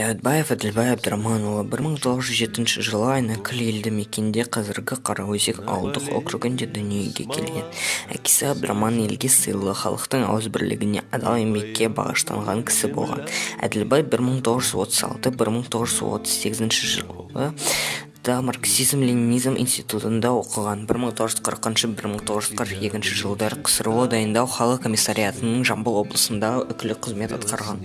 Дәуітбаев Әділбай Абдраманұлы 1907 жылы Айнакөл елді мекенде қазіргі Қараөзек ауылдық округінде дүниеге келген. Әкесі Абдраман елге сыйлы, халықтың ауызбірлігіне, адал еңбекке бағышталған кісі болған. Әділбай 1936-1938 жылы марксизм-ленинизм институтында оқыған. 1940-1942 жылдары КСРО дайындау халық комиссариатының Жамбыл облысында үкілі қызмет атқарған.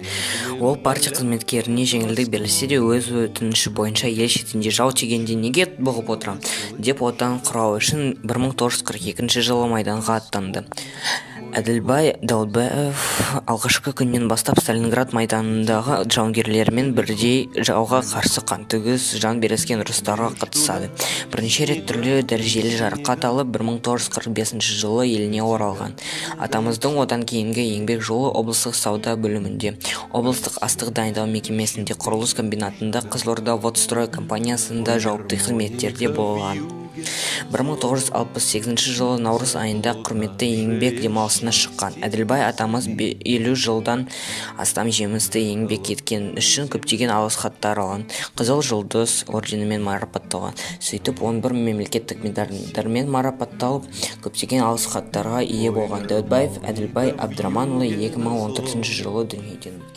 Ол партия қызметкеріне жеңілдік берілсе де, өз өтініші бойынша ел шетінде жау тигенде неге бұғып отырам деп отан құрау үшін 1942 жылы майданға аттанды. Әділбай Дәуітбаев алғашқы күннен бастап Сталинград майданындағы жауынгерлермен бірдей жауға қарсы қантөгіс жан беріскен ұрыстарға қатысады. Бірнеше рет түрлі дәрежелі жарақат алып 1945 жылы еліне оралған. Атамыздың одан кейінгі еңбек жолы облыстық сауда бөлімінде, облыстық астық дайындау мекемесінде, құрылыс комбинатында, Қызылорда Водстрой компаниясында жауапты қызметтерде болған. 1968 жылы наурыз айында құрметті еңбек демалысына шыққан. Әділбай атамыз 50 жылдан астам жемісті еңбек еткен үшін көптеген алғыс хаттар алған. Қызыл жұлдыз орденімен марапатталған. Сөйтіп 11 мемлекеттік медальдармен марапатталып, көптеген алғыс хаттарға ие болған. Дәуітбаев Әділбай Абдраманұлы 2014 жылы дүниеден өткен.